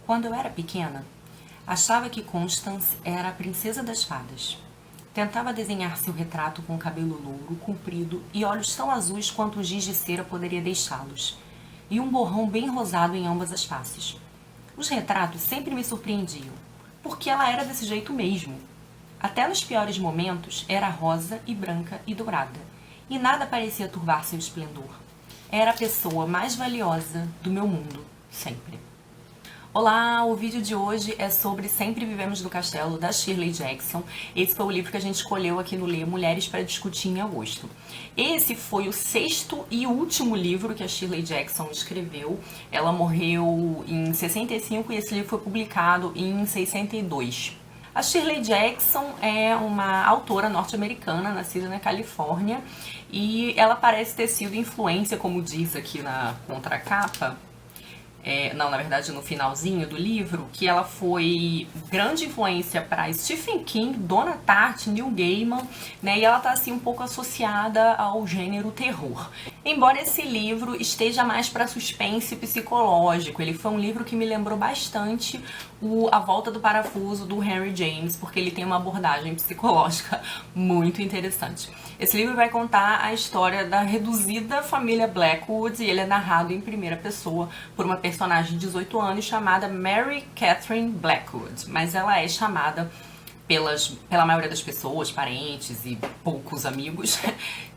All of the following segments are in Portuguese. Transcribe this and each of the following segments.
Quando eu era pequena, achava que Constance era a princesa das fadas. Tentava desenhar seu retrato com cabelo louro, comprido e olhos tão azuis quanto um giz de cera poderia deixá-los, e um borrão bem rosado em ambas as faces. Os retratos sempre me surpreendiam, porque ela era desse jeito mesmo. Até nos piores momentos, era rosa e branca e dourada, e nada parecia turvar seu esplendor. Era a pessoa mais valiosa do meu mundo, sempre. Olá, o vídeo de hoje é sobre Sempre Vivemos no Castelo, da Shirley Jackson. Esse foi o livro que a gente escolheu aqui no Ler Mulheres para Discutir em agosto. Esse foi o sexto e último livro que a Shirley Jackson escreveu. Ela morreu em 65 e esse livro foi publicado em 62. A Shirley Jackson é uma autora norte-americana, nascida na Califórnia, e ela parece ter sido influência, como diz aqui na contracapa, na verdade no finalzinho do livro, que ela foi grande influência para Stephen King, Donna Tartt, Neil Gaiman, né? E ela tá assim um pouco associada ao gênero terror. Embora esse livro esteja mais para suspense psicológico, ele foi um livro que me lembrou bastante A Volta do Parafuso, do Henry James, porque ele tem uma abordagem psicológica muito interessante. Esse livro vai contar a história da reduzida família Blackwood e ele é narrado em primeira pessoa por uma personagem de 18 anos chamada Mary Catherine Blackwood, mas ela é chamada pela maioria das pessoas, parentes e poucos amigos,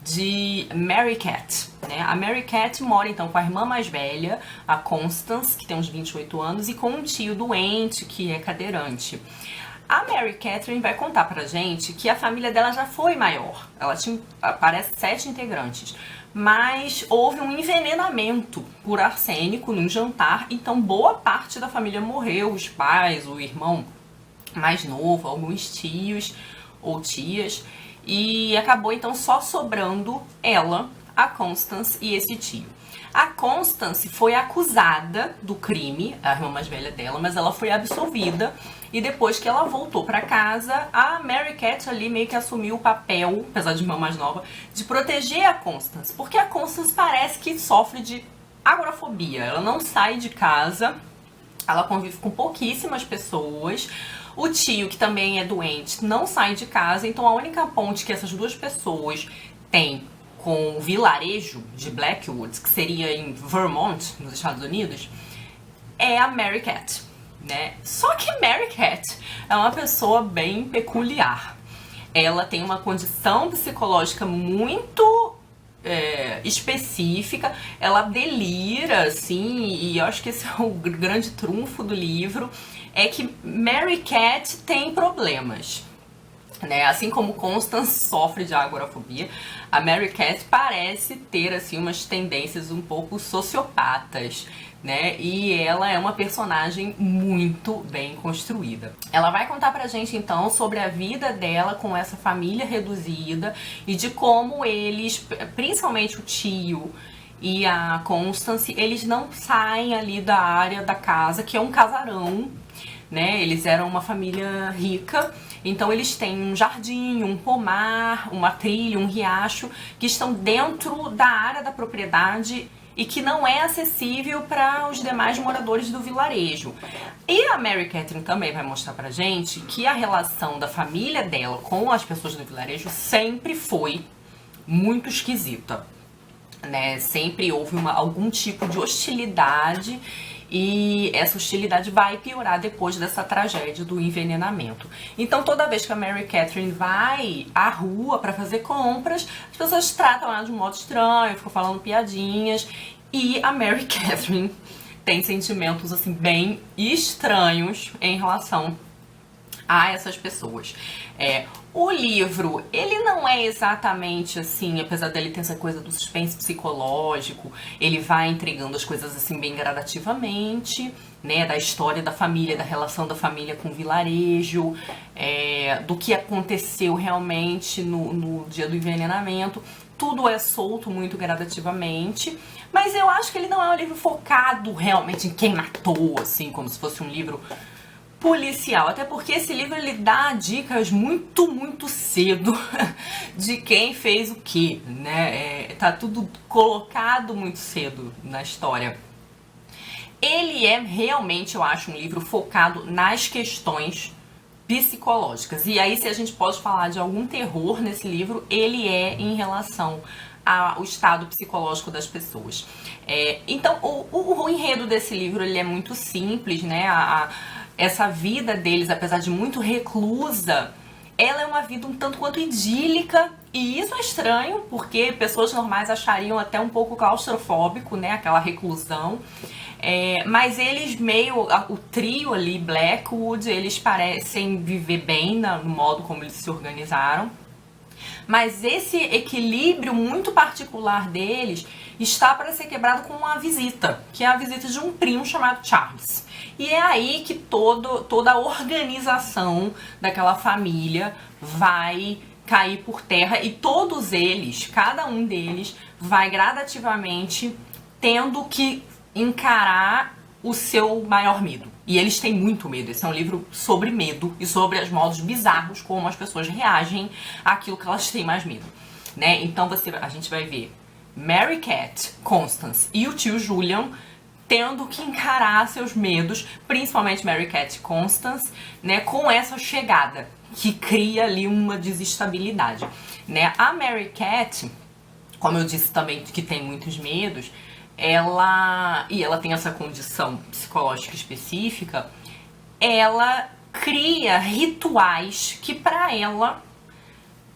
de Mary Cat, né? A Mary Cat mora então com a irmã mais velha, a Constance, que tem uns 28 anos, e com um tio doente que é cadeirante. A Mary Catherine vai contar pra gente que a família dela já foi maior. Ela tinha, parece, 7 integrantes. Mas houve um envenenamento por arsênico num jantar, então boa parte da família morreu, os pais, o irmão mais novo, alguns tios ou tias, e acabou então só sobrando ela, a Constance e esse tio. A Constance foi acusada do crime, a irmã mais velha dela, mas ela foi absolvida. E depois que ela voltou pra casa, a Mary Cat ali meio que assumiu o papel, apesar de irmã mais nova, de proteger a Constance. Porque a Constance parece que sofre de agorafobia. Ela não sai de casa, ela convive com pouquíssimas pessoas. O tio, que também é doente, não sai de casa. Então a única ponte que essas duas pessoas têm com o vilarejo de Blackwood, que seria em Vermont, nos Estados Unidos, é a Mary Cat, né? Só que Mary Cat é uma pessoa bem peculiar. Ela tem uma condição psicológica muito específica, ela delira, assim, e eu acho que esse é o grande trunfo do livro, é que Mary Cat tem problemas. Né? Assim como Constance sofre de agorafobia, a Mary Cat parece ter assim umas tendências um pouco sociopatas, né? E ela é uma personagem muito bem construída. Ela vai contar pra gente então sobre a vida dela com essa família reduzida e de como eles, principalmente o tio e a Constance, eles não saem ali da área da casa, que é um casarão, né? Eles eram uma família rica, então eles têm um jardim, um pomar, uma trilha, um riacho, que estão dentro da área da propriedade e que não é acessível para os demais moradores do vilarejo. E a Mary Catherine também vai mostrar pra gente que a relação da família dela com as pessoas do vilarejo sempre foi muito esquisita, né? Sempre houve algum tipo de hostilidade. E essa hostilidade vai piorar depois dessa tragédia do envenenamento. Então toda vez que a Mary Catherine vai à rua para fazer compras, as pessoas tratam ela de um modo estranho, ficam falando piadinhas. E a Mary Catherine tem sentimentos assim bem estranhos em relação a essas pessoas. O livro, ele não é exatamente assim, apesar dele ter essa coisa do suspense psicológico, ele vai entregando as coisas assim bem gradativamente, né, da história da família, da relação da família com o vilarejo, do que aconteceu realmente no dia do envenenamento. Tudo é solto muito gradativamente, mas eu acho que ele não é um livro focado realmente em quem matou, assim, como se fosse um livro policial, até porque esse livro ele dá dicas muito cedo de quem fez o que, né? Tá tudo colocado muito cedo na história. Ele é realmente, eu acho, um livro focado nas questões psicológicas. E aí, se a gente pode falar de algum terror nesse livro, ele é em relação ao estado psicológico das pessoas. Então, o enredo desse livro, ele é muito simples, né? Essa vida deles, apesar de muito reclusa, ela é uma vida um tanto quanto idílica, e isso é estranho, porque pessoas normais achariam até um pouco claustrofóbico, né, aquela reclusão. Mas eles o trio ali, Blackwood, eles parecem viver bem no modo como eles se organizaram. Mas esse equilíbrio muito particular deles está para ser quebrado com uma visita, que é a visita de um primo chamado Charles. E é aí que toda a organização daquela família vai cair por terra, e todos eles, cada um deles, vai gradativamente tendo que encarar o seu maior medo. E eles têm muito medo. Esse é um livro sobre medo e sobre os modos bizarros como as pessoas reagem àquilo que elas têm mais medo, né? Então a gente vai ver Mary Cat, Constance e o tio Julian tendo que encarar seus medos, principalmente Mary Cat e Constance, né, com essa chegada que cria ali uma desestabilidade, né? A Mary Cat, como eu disse também, que tem muitos medos, ela tem essa condição psicológica específica, ela cria rituais que para ela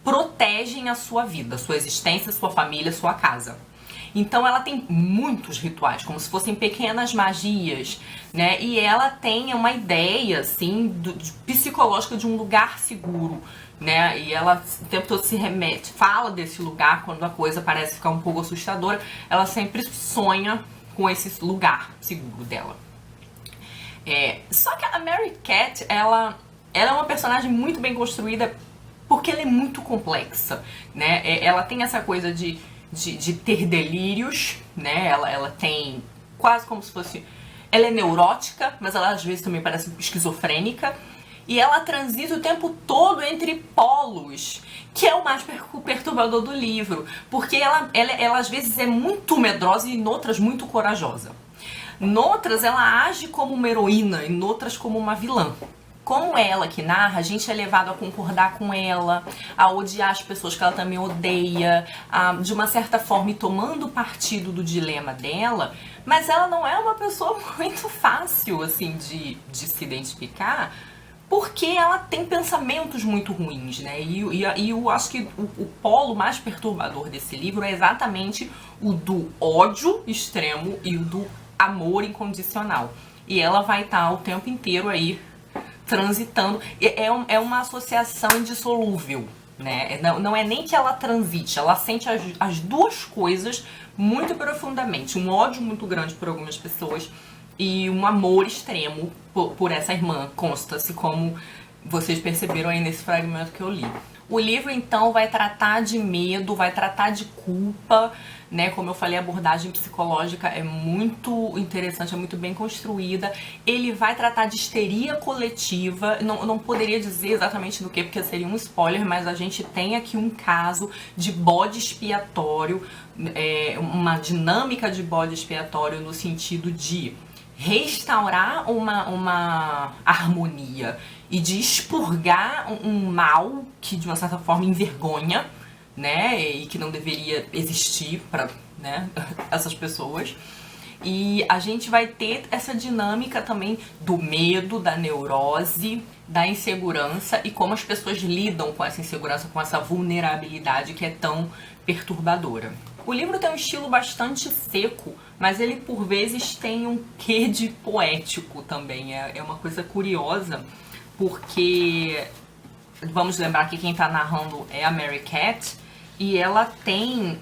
protegem a sua vida, sua existência, sua família, sua casa. Então ela tem muitos rituais, como se fossem pequenas magias, né? E ela tem uma ideia, assim, psicológica de um lugar seguro, né? E ela o tempo todo se remete, fala desse lugar quando a coisa parece ficar um pouco assustadora. Ela sempre sonha com esse lugar seguro dela. Só que a Mary Cat, ela é uma personagem muito bem construída porque ela é muito complexa, né? Ela tem essa coisa de ter delírios, né? Ela tem quase como se fosse... Ela é neurótica, mas ela às vezes também parece esquizofrênica. E ela transita o tempo todo entre polos, que é o mais perturbador do livro. Porque ela às vezes é muito medrosa e em outras muito corajosa. Noutras ela age como uma heroína e noutras como uma vilã. Como ela que narra, a gente é levado a concordar com ela, a odiar as pessoas que ela também odeia, de uma certa forma ir tomando partido do dilema dela, mas ela não é uma pessoa muito fácil assim de se identificar, porque ela tem pensamentos muito ruins, né? E eu acho que o polo mais perturbador desse livro é exatamente o do ódio extremo e o do amor incondicional. E ela vai estar o tempo inteiro aí transitando. É uma associação indissolúvel, né? Não é nem que ela transite, ela sente as duas coisas muito profundamente. Um ódio muito grande por algumas pessoas e um amor extremo por essa irmã, Constance, como vocês perceberam aí nesse fragmento que eu li. O livro, então, vai tratar de medo, vai tratar de culpa, né? Como eu falei, a abordagem psicológica é muito interessante, é muito bem construída. Ele vai tratar de histeria coletiva. Não poderia dizer exatamente do que, porque seria um spoiler, mas a gente tem aqui um caso de bode expiatório, uma dinâmica de bode expiatório no sentido de restaurar uma harmonia e de expurgar um mal que de uma certa forma envergonha, né, e que não deveria existir para, né, essas pessoas. E a gente vai ter essa dinâmica também do medo, da neurose, da insegurança e como as pessoas lidam com essa insegurança, com essa vulnerabilidade que é tão perturbadora. O livro tem um estilo bastante seco, mas ele por vezes tem um quê de poético também. É uma coisa curiosa, porque vamos lembrar que quem está narrando é a Mary Cat, e ela tem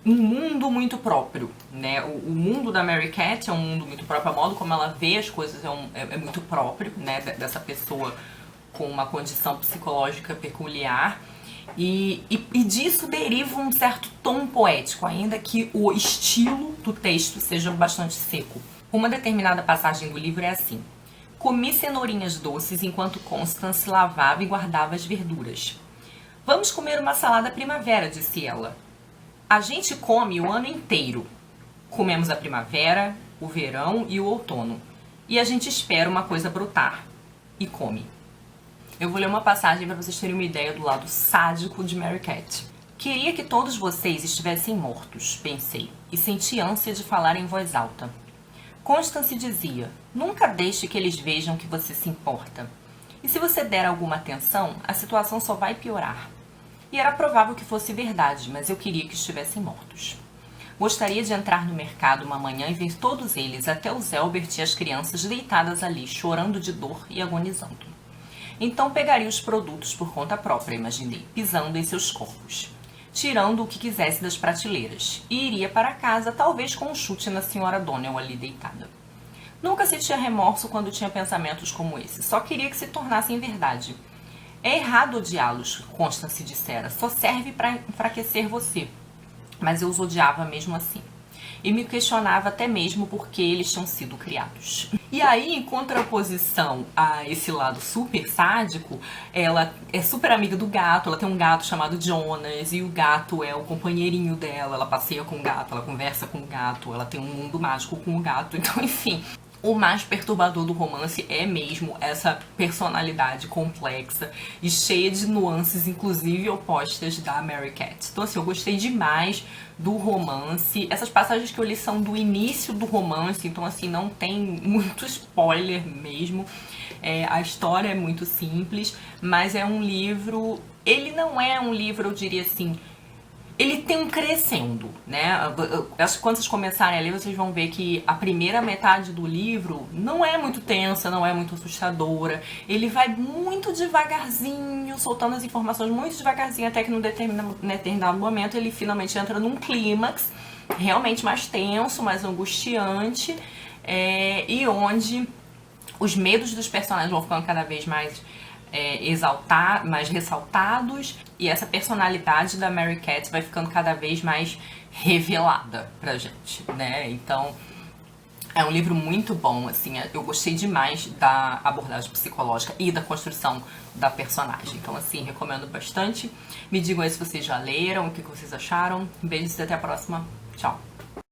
um mundo muito próprio, né? O mundo da Mary Cat é um mundo muito próprio, a modo como ela vê as coisas é muito próprio, né? Dessa pessoa com uma condição psicológica peculiar. E disso deriva um certo tom poético, ainda que o estilo do texto seja bastante seco. Uma determinada passagem do livro é assim: comi cenourinhas doces enquanto Constance lavava e guardava as verduras. Vamos comer uma salada primavera, disse ela. A gente come o ano inteiro. Comemos a primavera, o verão e o outono. E a gente espera uma coisa brotar e come. Eu vou ler uma passagem para vocês terem uma ideia do lado sádico de Mary Cat. Queria que todos vocês estivessem mortos, pensei, e senti ânsia de falar em voz alta. Constance dizia, nunca deixe que eles vejam que você se importa. E se você der alguma atenção, a situação só vai piorar. E era provável que fosse verdade, mas eu queria que estivessem mortos. Gostaria de entrar no mercado uma manhã e ver todos eles, até o Zelbert e as crianças deitadas ali, chorando de dor e agonizando. Então pegaria os produtos por conta própria, imaginei, pisando em seus corpos, tirando o que quisesse das prateleiras, e iria para casa, talvez com um chute na senhora Donnell ali deitada. Nunca sentia remorso quando tinha pensamentos como esse, só queria que se tornassem verdade. É errado odiá-los, Constance dissera, só serve para enfraquecer você. Mas eu os odiava mesmo assim. E me questionava até mesmo por que eles tinham sido criados. E aí, em contraposição a esse lado super sádico, ela é super amiga do gato, ela tem um gato chamado Jonas, e o gato é o companheirinho dela, ela passeia com o gato, ela conversa com o gato, ela tem um mundo mágico com o gato, então enfim. O mais perturbador do romance é mesmo essa personalidade complexa e cheia de nuances, inclusive opostas, da Mary Cat. Então assim, eu gostei demais do romance. Essas passagens que eu li são do início do romance, então assim, não tem muito spoiler mesmo. A história é muito simples, mas é um livro... Ele não é um livro, eu diria assim... Ele tem um crescendo, né? Acho que quando vocês começarem a ler, vocês vão ver que a primeira metade do livro não é muito tensa, não é muito assustadora. Ele vai muito devagarzinho, soltando as informações muito devagarzinho, até que num determinado momento ele finalmente entra num clímax, realmente mais tenso, mais angustiante, e onde os medos dos personagens vão ficando cada vez mais... mais ressaltados, e essa personalidade da Mary Cat vai ficando cada vez mais revelada pra gente, né? Então é um livro muito bom, assim, eu gostei demais da abordagem psicológica e da construção da personagem, então assim, recomendo bastante. Me digam aí se vocês já leram, o que vocês acharam. Beijos e até a próxima, tchau!